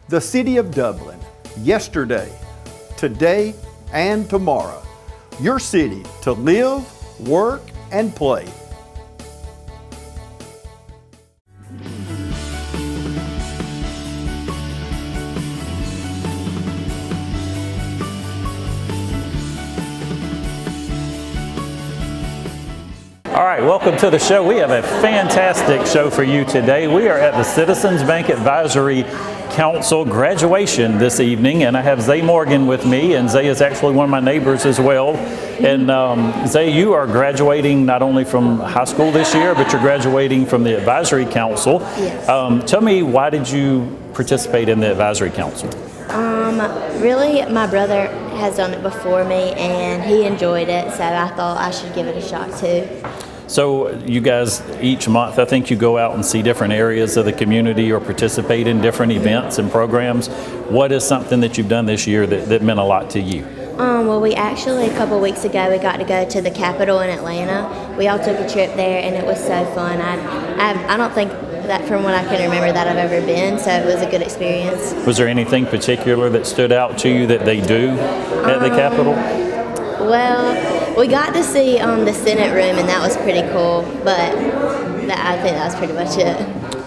The City of Dublin, yesterday, today, and tomorrow. Your city to live, work, and play. All right, welcome to the show. We have a fantastic show for you today. We are at the Citizens Bank Advisory Council graduation this evening, and I have Zay Morgan with me, and Zay is actually one of my neighbors as well. And Zay, you are graduating not only from high school this year, but you're graduating from the Advisory Council. Yes. Tell me, why did you participate in the Advisory Council? Really, my brother has done it before me, and he enjoyed it, so I thought I should give it a shot too. So you guys, each month, I think you go out and see different areas of the community or participate in different events and programs. What is something that you've done this year that meant a lot to you? Well, we actually, a couple weeks ago, we got to go to the Capitol in Atlanta. We all took a trip there, and it was so fun. I don't think that from what I can remember that I've ever been, so it was a good experience. Was there anything particular that stood out to you that they do at the Capitol? Well, we got to see the Senate room, and that was pretty cool, but I think that was pretty much it.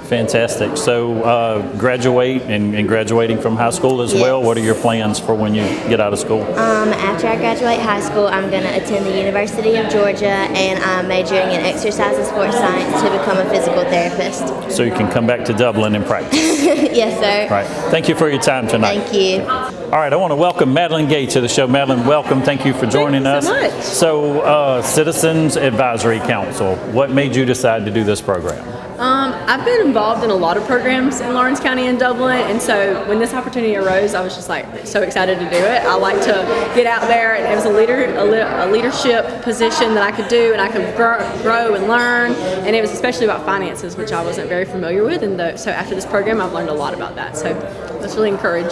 Fantastic. So graduate and graduating from high school as well. Yes. What are your plans for when you get out of school? After I graduate high school, I'm going to attend the University of Georgia, and I'm majoring in exercise and sports science to become a physical therapist. So you can come back to Dublin and practice. Yes, sir. Right. Thank you for your time tonight. Thank you. All right, I want to welcome Madeline Gay to the show. Madeline, welcome. Thank you for joining us. Thank you so much. So, Citizens Advisory Council, what made you decide to do this program? I've been involved in a lot of programs in Lawrence County and Dublin, and so when this opportunity arose, I was just like so excited to do it. I like to get out there, and it was a leadership position that I could do, and I could grow and learn, and it was especially about finances, which I wasn't very familiar with, and so after this program, I've learned a lot about that. So I was really encouraged.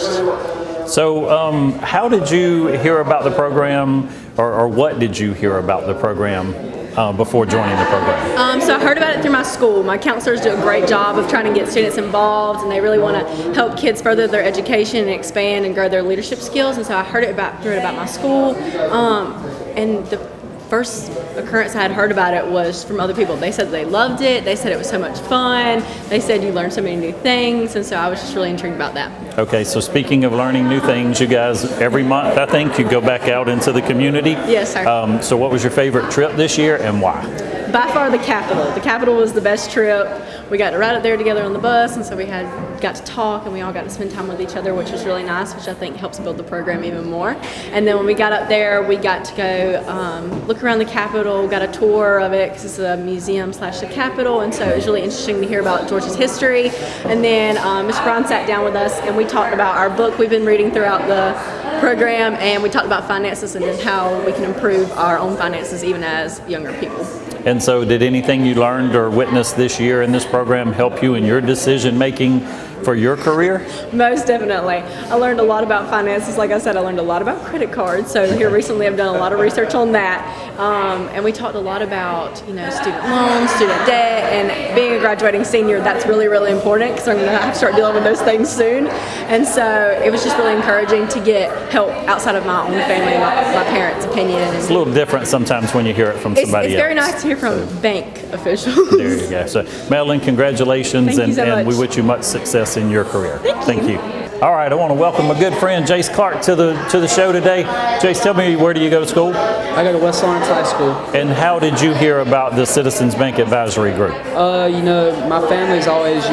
So how did you hear about the program, or what did you hear about the program before joining the program? So I heard about it through my school. My counselors do a great job of trying to get students involved, and they really want to help kids further their education and expand and grow their leadership skills. And so I heard it about my school, and the first occurrence I had heard about it was from other people. They said they loved it. They said it was so much fun. They said you learned so many new things, and so I was just really intrigued about that. Okay, so speaking of learning new things, you guys, every month, I think, you go back out into the community. Yes, sir. So what was your favorite trip this year, and why? By far the Capitol. The Capitol was the best trip. We got to ride up there together on the bus, and so we got to talk, and we all got to spend time with each other, which was really nice, which I think helps build the program even more. And then when we got up there, we got to go look around the Capitol, got a tour of it, because it's a museum / the Capitol, and so it was really interesting to hear about Georgia's history. And then Ms. Brown sat down with us, and we talked about our book we've been reading throughout the program, and we talked about finances and then how we can improve our own finances even as younger people. And so did anything you learned or witnessed this year in this program help you in your decision making for your career? Most definitely. I learned a lot about finances. Like I said, I learned a lot about credit cards. So here recently I've done a lot of research on that. And we talked a lot about, student loans, student debt, and being a graduating senior, that's really, really important because I'm going to have to start dealing with those things soon. And so it was just really encouraging to get help outside of my own family, my parents' opinion. It's a little different sometimes when you hear it from somebody else. It's very nice to hear from bank officials. There you go. So, Madeline, congratulations, Thank you so and much. we wish you much success in your career. Thank you. All right, I want to welcome a good friend, Jace Clark, to the show today. Jace, tell me, where do you go to school? I go to West Lawrence High School. And how did you hear about the Citizens Bank Advisory Group? My family's always,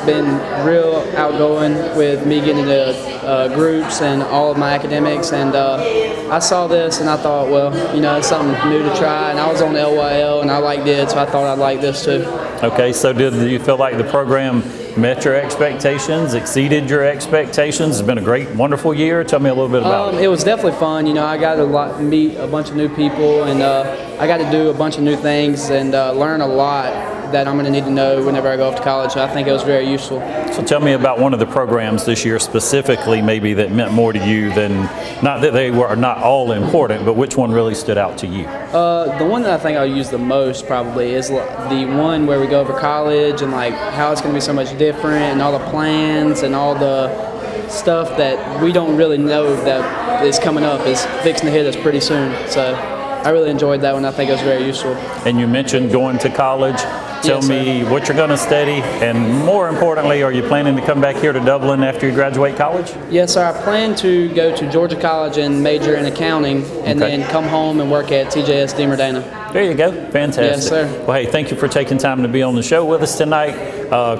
been real outgoing with me getting into groups and all of my academics. And I saw this and I thought, well, it's something new to try. And I was on LYL and I liked it, so I thought I'd like this too. Okay, so did you feel like the program met your expectations, exceeded your expectations? It's been a great, wonderful year. Tell me a little bit about it. It was definitely fun. I got to meet a bunch of new people, and I got to do a bunch of new things and learn a lot that I'm going to need to know whenever I go off to college. So I think it was very useful. So tell me about one of the programs this year specifically, maybe that meant more to you than, not that they were not all important, but which one really stood out to you? The one that I think I'll use the most probably is the one where we go over college and how it's going to be so much different and all the plans and all the stuff that we don't really know that is coming up is fixing to hit us pretty soon. So I really enjoyed that one. I think it was very useful. And you mentioned going to college. Tell Yes, me what you're going to study, and more importantly, are you planning to come back here to Dublin after you graduate college? Yes, sir. I plan to go to Georgia College and major in accounting, and Okay. then come home and work at TJS Demer Dana. There you go. Fantastic. Yes, sir. Well, hey, thank you for taking time to be on the show with us tonight.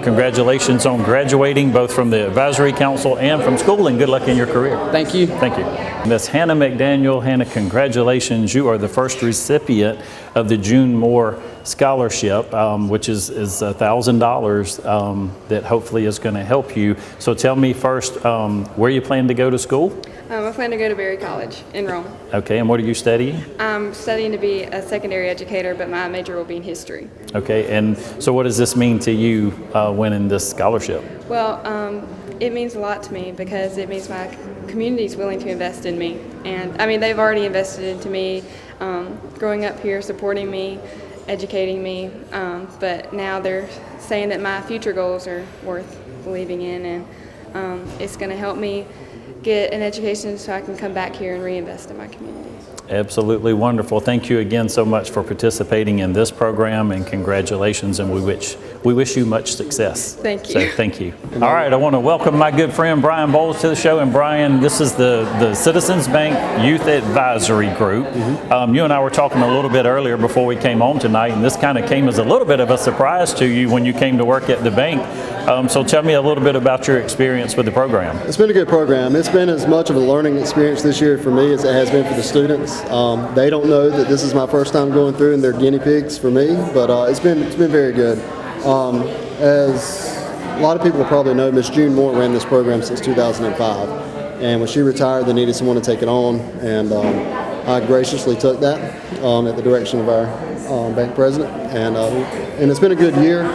Congratulations on graduating both from the Advisory Council and from school, and good luck in your career. Thank you. Thank you. Miss Hannah McDaniel. Hannah, congratulations. You are the first recipient of the June Moore Scholarship, which is $1,000 that hopefully is going to help you. So tell me first, where you plan to go to school? I plan to go to Berry College in Rome. Okay, and what are you studying? I'm studying to be a secondary educator, but my major will be in history. Okay, and so what does this mean to you winning this scholarship? Well, it means a lot to me because it means my community is willing to invest in me. And I mean, they've already invested into me, growing up here, supporting me, educating me, but now they're saying that my future goals are worth believing in, and it's going to help me get an education so I can come back here and reinvest in my community. Absolutely wonderful. Thank you again so much for participating in this program, and congratulations, and we wish you much success. Thank you. So thank you. All right, I want to welcome my good friend Brian Bowles to the show. And Brian, this is the Citizens Bank Youth Advisory Group. You and I were talking a little bit earlier before we came on tonight, and this kind of came as a little bit of a surprise to you when you came to work at the bank. So tell me a little bit about your experience with the program. It's been a good program. It's been as much of a learning experience this year for me as it has been for the students. They don't know that this is my first time going through, and they're guinea pigs for me, but it's been very good. As a lot of people probably know, Miss June Moore ran this program since 2005, and when she retired, they needed someone to take it on, and I graciously took that at the direction of our bank president, and it's been a good year.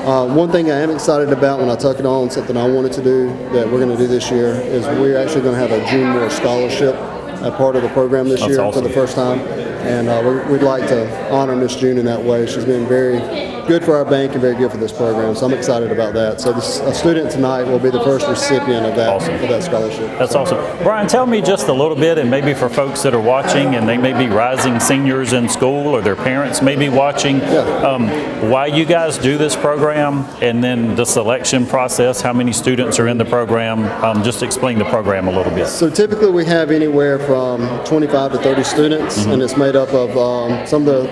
One thing I am excited about when I took it on, something I wanted to do that we're going to do this year, is we're actually going to have a June Moore scholarship as part of the program this year awesome. for the first time. And we'd like to honor Miss June in that way. She's been very good for our bank and very good for this program, so I'm excited about that. So a student tonight will be the first recipient of that, of that scholarship. That's awesome. Brian, tell me just a little bit, and maybe for folks that are watching and they may be rising seniors in school or their parents may be watching, why you guys do this program, and then the selection process, how many students are in the program. Just explain the program a little bit. So typically we have anywhere from 25 to 30 students, and it's made up of some of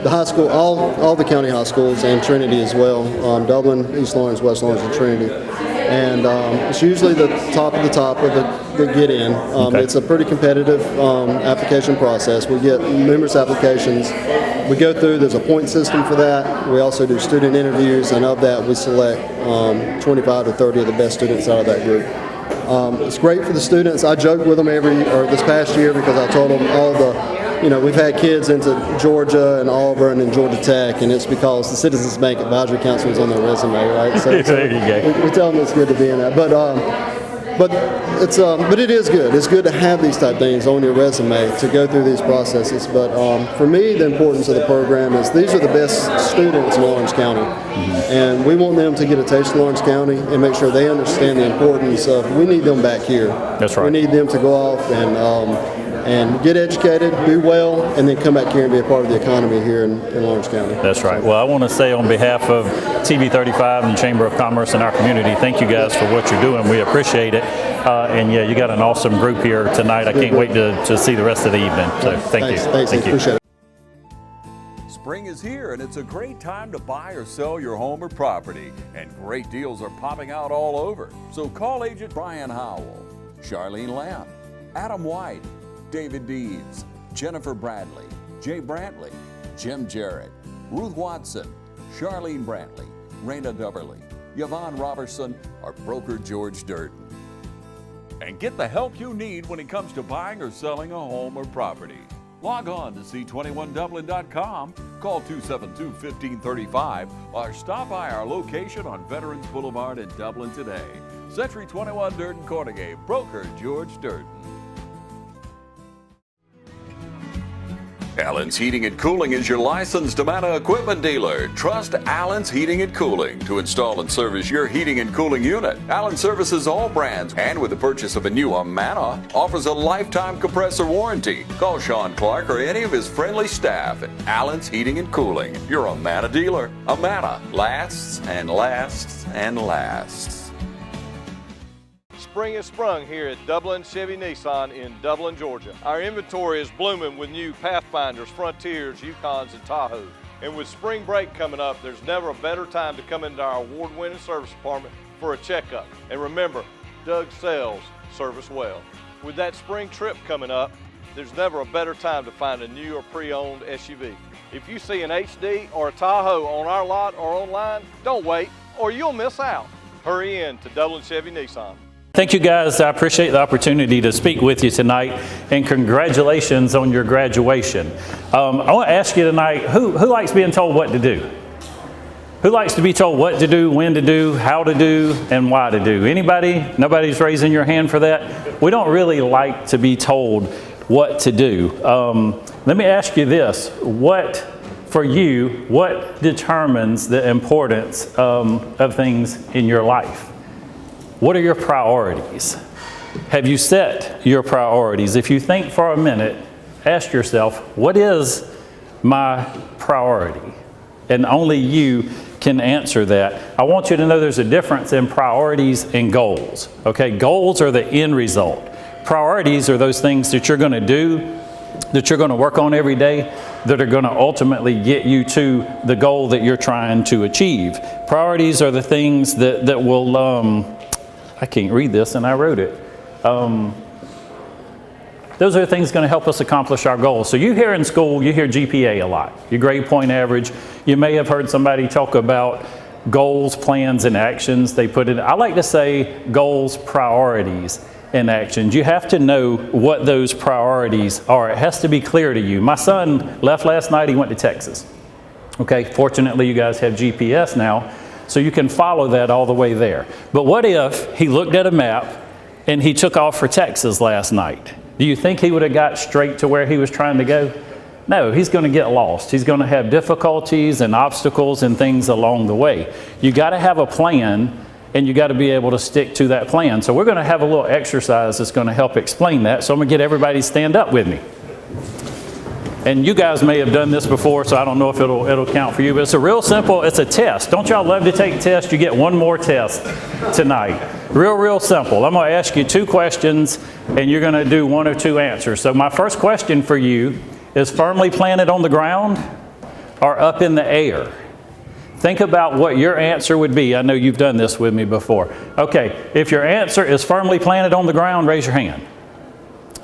the high school, all the county high schools, and Trinity as well, Dublin, East Lawrence, West Lawrence, and Trinity. And it's usually the top of the get in. It's a pretty competitive application process. We get numerous applications. We go through, there's a point system for that. We also do student interviews, and of that we select 25 to 30 of the best students out of that group. It's great for the students. I joked with them this past year, because I told them all we've had kids into Georgia and Auburn and Georgia Tech, and it's because the Citizens Bank Advisory Council is on their resume, right? So, There you go. we tell them it's good to be in that. But it is good. It's good to have these type things on your resume to go through these processes. But for me, the importance of the program is these are the best students in Lawrence County, and we want them to get a taste of Lawrence County and make sure they understand the importance of, we need them back here. That's right. We need them to go off and get educated, do well, and then come back here and be a part of the economy here in Lawrence County. That's right. Well, I want to say on behalf of TV 35 and Chamber of Commerce and our community, thank you guys for what you're doing. We appreciate it. And yeah, you got an awesome group here tonight. I can't wait to see the rest of the evening. So thank you. Thanks. Appreciate it. Spring is here, and it's a great time to buy or sell your home or property, and great deals are popping out all over. So call agent Brian Howell, Charlene Lamb, Adam White, David Deves, Jennifer Bradley, Jay Brantley, Jim Jarrett, Ruth Watson, Charlene Brantley, Raina Duberly, Yvonne Robertson, or broker George Durden. And get the help you need when it comes to buying or selling a home or property. Log on to c21dublin.com, call 272-1535, or stop by our location on Veterans Boulevard in Dublin today. Century 21 Durden Cornegay, broker George Durden. Allen's Heating and Cooling is your licensed Amana equipment dealer. Trust Allen's Heating and Cooling to install and service your heating and cooling unit. Allen services all brands, and with the purchase of a new Amana, offers a lifetime compressor warranty. Call Sean Clark or any of his friendly staff at Allen's Heating and Cooling, your Amana dealer. Amana lasts and lasts and lasts. Spring has sprung here at Dublin Chevy Nissan in Dublin, Georgia. Our inventory is blooming with new Pathfinders, Frontiers, Yukons, and Tahoes. And with spring break coming up, there's never a better time to come into our award-winning service department for a checkup. And remember, Doug sells service well. With that spring trip coming up, there's never a better time to find a new or pre-owned SUV. If you see an HD or a Tahoe on our lot or online, don't wait or you'll miss out. Hurry in to Dublin Chevy Nissan. Thank you guys. I appreciate the opportunity to speak with you tonight, and congratulations on your graduation. I want to ask you tonight, who likes being told what to do? Who likes to be told what to do, when to do, how to do, and why to do? Anybody? Nobody's raising your hand for that? We don't really like to be told what to do. Let me ask you this. For you, what determines the importance of things in your life? What are your priorities? Have you set your priorities? If you think for a minute, ask yourself, what is my priority? And only you can answer that. I want you to know there's a difference in priorities and goals. Okay, goals are the end result. Priorities are those things that you're going to do, that you're going to work on every day, that are going to ultimately get you to the goal that you're trying to achieve. Priorities are the things that will, I can't read this and I wrote it. Those are the things going to help us accomplish our goals. So you hear in school, you hear GPA a lot, your grade point average. You may have heard somebody talk about goals, plans, and actions. They put it, I like to say goals, priorities, and actions. You have to know what those priorities are. It has to be clear to you. My son left last night, he went to Texas. Okay, fortunately you guys have GPS now, so you can follow that all the way there. But what if he looked at a map and he took off for Texas last night? Do you think he would have got straight to where he was trying to go? No, he's going to get lost. He's going to have difficulties and obstacles and things along the way. You got to have a plan, and you got to be able to stick to that plan. So we're going to have a little exercise that's going to help explain that. So I'm going to get everybody to stand up with me. And you guys may have done this before, so I don't know if it'll count for you, but it's a real simple, it's a test. Don't y'all love to take tests? You get one more test tonight. Real simple. I'm going to ask you 2 questions, and you're going to do 1 or 2 answers. So my first question for you is firmly planted on the ground or up in the air? Think about what your answer would be. I know you've done this with me before. Okay, if your answer is firmly planted on the ground, raise your hand.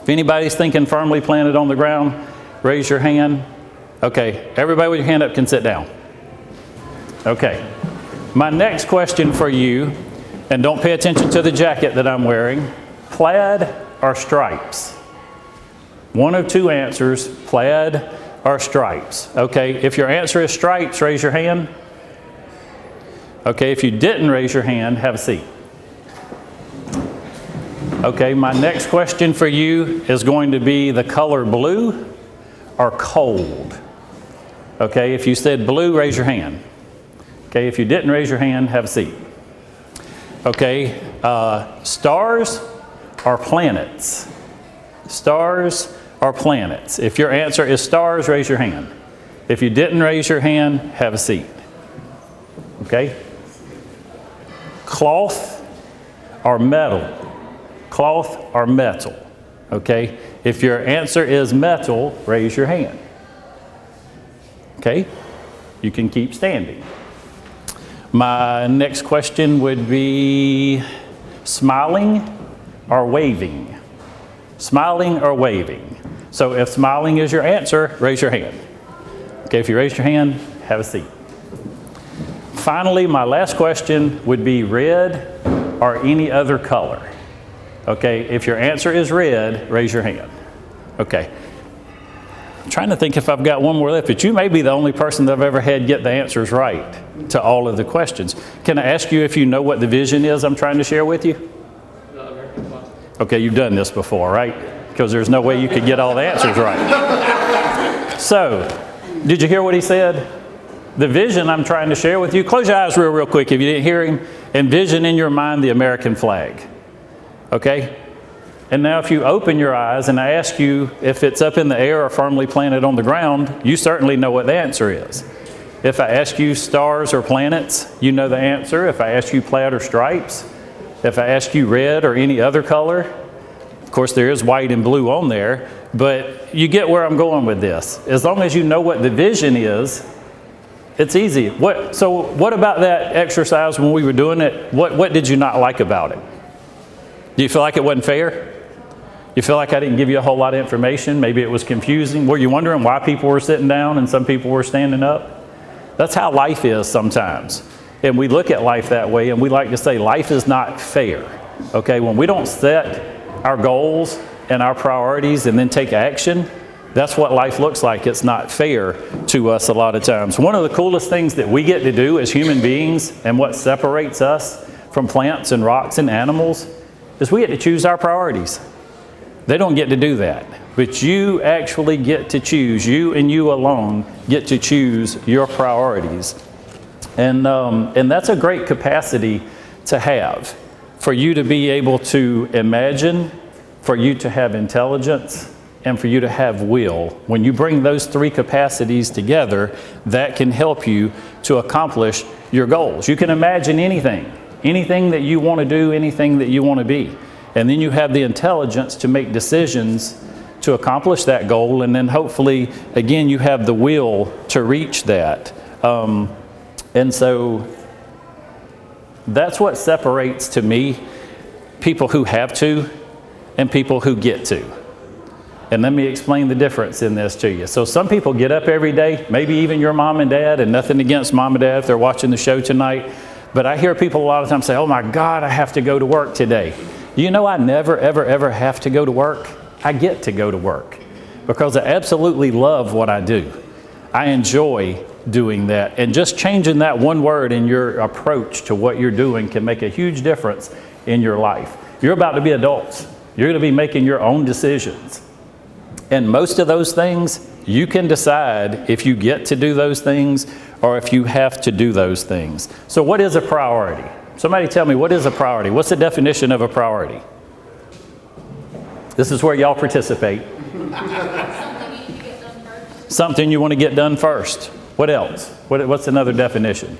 If anybody's thinking firmly planted on the ground, raise your hand. Okay, everybody with your hand up can sit down. Okay, my next question for you, and don't pay attention to the jacket that I'm wearing, plaid or stripes? 1 of 2 answers, plaid or stripes. Okay, if your answer is stripes, raise your hand. Okay, if you didn't raise your hand, have a seat. Okay, my next question for you is going to be the color blue or cold. Okay, if you said blue, raise your hand. Okay, if you didn't raise your hand, have a seat. Okay, stars or planets? Stars or planets? If your answer is stars, raise your hand. If you didn't raise your hand, have a seat. Okay? Cloth or metal? Cloth or metal? Okay? If your answer is metal, raise your hand. Okay? You can keep standing. My next question would be smiling or waving? Smiling or waving? So if smiling is your answer, raise your hand. Okay, if you raise your hand, have a seat. Finally, my last question would be red or any other color. Okay, if your answer is red, raise your hand. Okay. I'm trying to think if I've got one more left, but you may be the only person that I've ever had get the answers right to all of the questions. Can I ask you if you know what the vision is I'm trying to share with you? Okay, you've done this before, right? Because there's no way you could get all the answers right. So, did you hear what he said? The vision I'm trying to share with you. Close your eyes real quick if you didn't hear him. Envision in your mind the American flag. Okay? And now if you open your eyes and I ask you if it's up in the air or firmly planted on the ground, you certainly know what the answer is. If I ask you stars or planets, you know the answer. If I ask you plaid or stripes, if I ask you red or any other color, of course there is white and blue on there, but you get where I'm going with this. As long as you know what the vision is, it's easy. So what about that exercise when we were doing it? What did you not like about it? Do you feel like it wasn't fair? You feel like I didn't give you a whole lot of information? Maybe it was confusing? Were you wondering why people were sitting down and some people were standing up? That's how life is sometimes. And we look at life that way, and we like to say life is not fair. Okay, when we don't set our goals and our priorities and then take action, that's what life looks like. It's not fair to us a lot of times. One of the coolest things that we get to do as human beings, and what separates us from plants and rocks and animals, is we get to choose our priorities. They don't get to do that, but you actually get to choose. You and you alone get to choose your priorities. And that's a great capacity to have, for you to be able to imagine, for you to have intelligence, and for you to have will. When you bring those three capacities together, that can help you to accomplish your goals. You can imagine anything that you want to do, anything that you want to be. And then you have the intelligence to make decisions to accomplish that goal. And then hopefully, again, you have the will to reach that. And so that's what separates, to me, people who have to and people who get to. And let me explain the difference in this to you. So some people get up every day, maybe even your mom and dad, and nothing against mom and dad if they're watching the show tonight, but I hear people a lot of times say, oh my God, I have to go to work today. You know, I never, ever, ever have to go to work. I get to go to work because I absolutely love what I do. I enjoy doing that. And just changing that one word in your approach to what you're doing can make a huge difference in your life. You're about to be adults. You're going to be making your own decisions. And most of those things, you can decide if you get to do those things or if you have to do those things. So what is a priority? Somebody tell me, what is a priority? What's the definition of a priority? This is where y'all participate. Something you want to get done first. What else? What's another definition?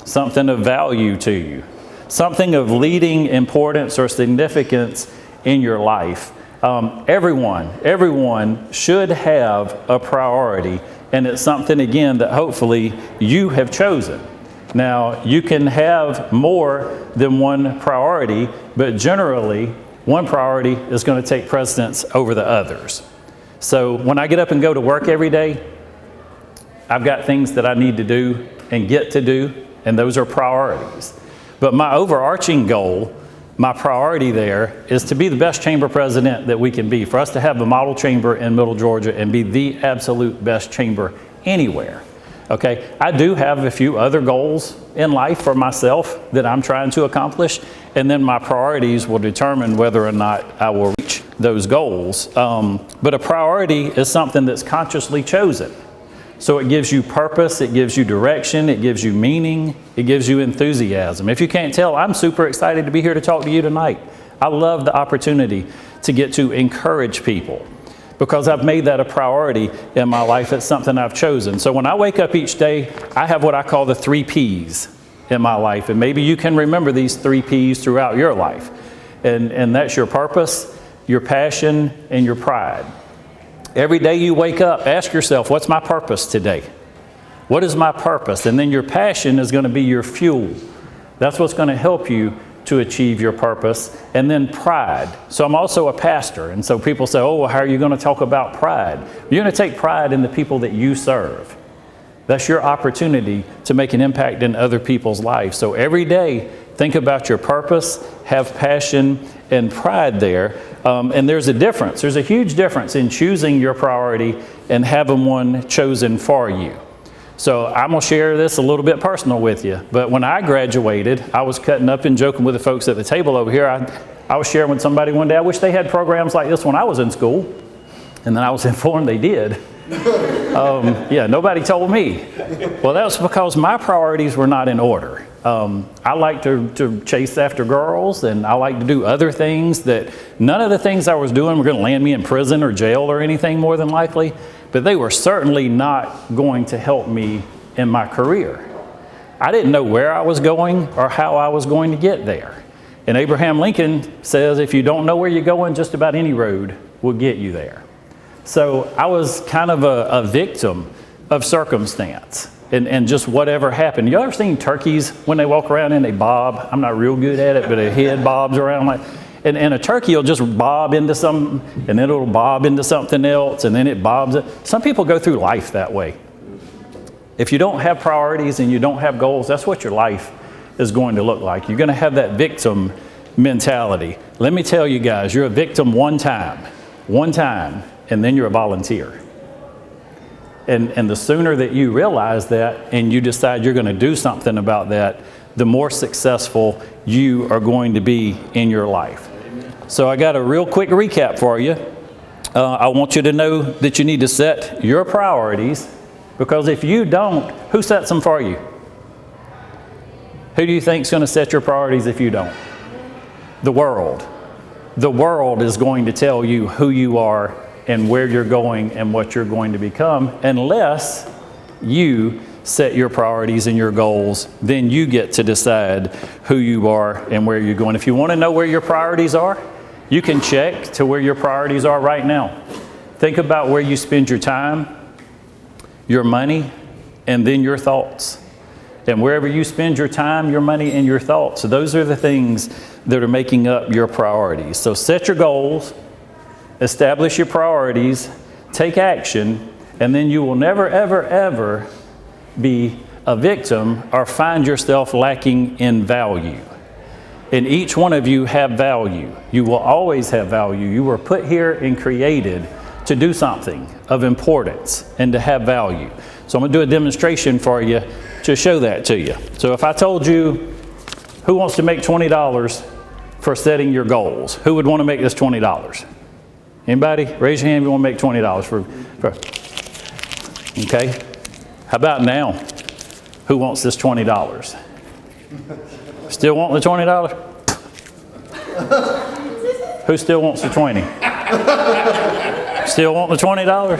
Something of value to you. Something of leading importance or significance in your life. Everyone should have a priority, and it's something, again, that hopefully you have chosen. Now, you can have more than one priority, but generally, one priority is going to take precedence over the others. So when I get up and go to work every day, I've got things that I need to do and get to do, and those are priorities. But my overarching goal, my priority there, is to be the best chamber president that we can be, for us to have the model chamber in Middle Georgia and be the absolute best chamber anywhere. Okay, I do have a few other goals in life for myself that I'm trying to accomplish, and then my priorities will determine whether or not I will reach those goals. But a priority is something that's consciously chosen. So it gives you purpose, it gives you direction, it gives you meaning, it gives you enthusiasm. If you can't tell, I'm super excited to be here to talk to you tonight. I love the opportunity to get to encourage people, because I've made that a priority in my life. It's something I've chosen. So when I wake up each day, I have what I call the 3 Ps in my life. And maybe you can remember these 3 Ps throughout your life. And that's your purpose, your passion, and your pride. Every day you wake up, ask yourself, what's my purpose today? What is my purpose? And then your passion is going to be your fuel. That's what's going to help you to achieve your purpose. And then pride. So I'm also a pastor, and so people say, oh, well, how are you going to talk about pride? You're going to take pride in the people that you serve. That's your opportunity to make an impact in other people's lives. So every day, think about your purpose, have passion and pride there. And there's a difference. There's a huge difference in choosing your priority and having one chosen for you. So I'm going to share this a little bit personal with you. But when I graduated, I was cutting up and joking with the folks at the table over here. I was sharing with somebody one day, I wish they had programs like this when I was in school. And then I was informed they did. Yeah, nobody told me. Well, that was because my priorities were not in order. I like to chase after girls, and I like to do other things that none of the things I was doing were going to land me in prison or jail or anything more than likely, but they were certainly not going to help me in my career. I didn't know where I was going or how I was going to get there. And Abraham Lincoln says, if you don't know where you're going, just about any road will get you there. So I was kind of a victim of circumstance and just whatever happened. You ever seen turkeys when they walk around and they bob? I'm not real good at it, but a head bobs around like, and a turkey will just bob into something, and then it'll bob into something else, and then it bobs. Some people go through life that way. If you don't have priorities and you don't have goals, that's what your life is going to look like. You're going to have that victim mentality. Let me tell you guys, you're a victim one time, and then you're a volunteer. And the sooner that you realize that and you decide you're going to do something about that, the more successful you are going to be in your life. So I got a real quick recap for you. I want you to know that you need to set your priorities, because if you don't, who sets them for you? Who do you think is going to set your priorities if you don't? The world. The world is going to tell you who you are and where you're going and what you're going to become, unless you set your priorities and your goals. Then you get to decide who you are and where you're going. If you want to know where your priorities are, you can check to where your priorities are right now. Think about where you spend your time, your money, and then your thoughts. And wherever you spend your time, your money, and your thoughts, those are the things that are making up your priorities. So set your goals, establish your priorities, take action, and then you will never, ever, ever be a victim or find yourself lacking in value. And each one of you have value. You will always have value. You were put here and created to do something of importance and to have value. So I'm going to do a demonstration for you to show that to you. So if I told you, who wants to make $20 for setting your goals? Who would want to make this $20? Anybody? Raise your hand if you want to make $20 for okay. How about now? Who wants this $20? Still want the $20? Who still wants the 20? Still want the $20?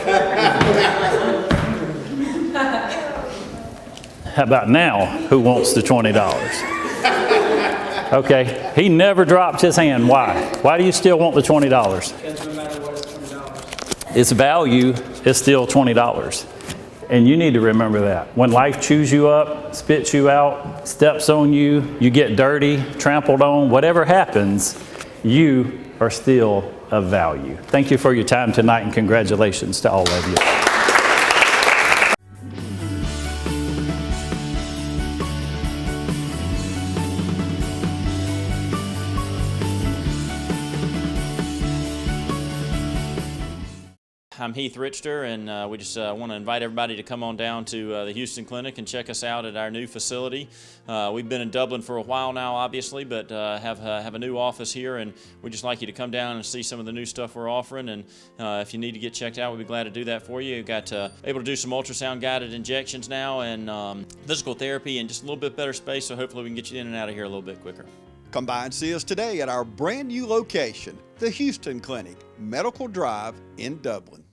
How about now? Who wants the $20? Okay, he never dropped his hand. Why? Why do you still want the $20? Because no matter what, it's $20. Its value is still $20. And you need to remember that. When life chews you up, spits you out, steps on you, you get dirty, trampled on, whatever happens, you are still of value. Thank you for your time tonight, and congratulations to all of you. I'm Heath Richter, and we just want to invite everybody to come on down to the Houston Clinic and check us out at our new facility. We've been in Dublin for a while now, obviously, but have a new office here, and we'd just like you to come down and see some of the new stuff we're offering. And if you need to get checked out, we'd be glad to do that for you. We've got able to do some ultrasound guided injections now, and physical therapy, and just a little bit better space, so hopefully we can get you in and out of here a little bit quicker. Come by and see us today at our brand new location, the Houston Clinic, Medical Drive in Dublin.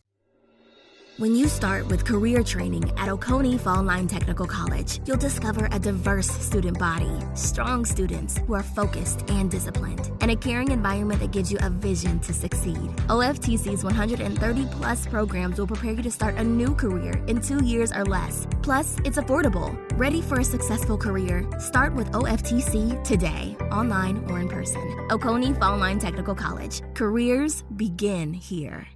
When you start with career training at Oconee Fall Line Technical College, you'll discover a diverse student body, strong students who are focused and disciplined, and a caring environment that gives you a vision to succeed. OFTC's 130-plus programs will prepare you to start a new career in 2 years or less. Plus, it's affordable. Ready for a successful career? Start with OFTC today, online or in person. Oconee Fall Line Technical College. Careers begin here.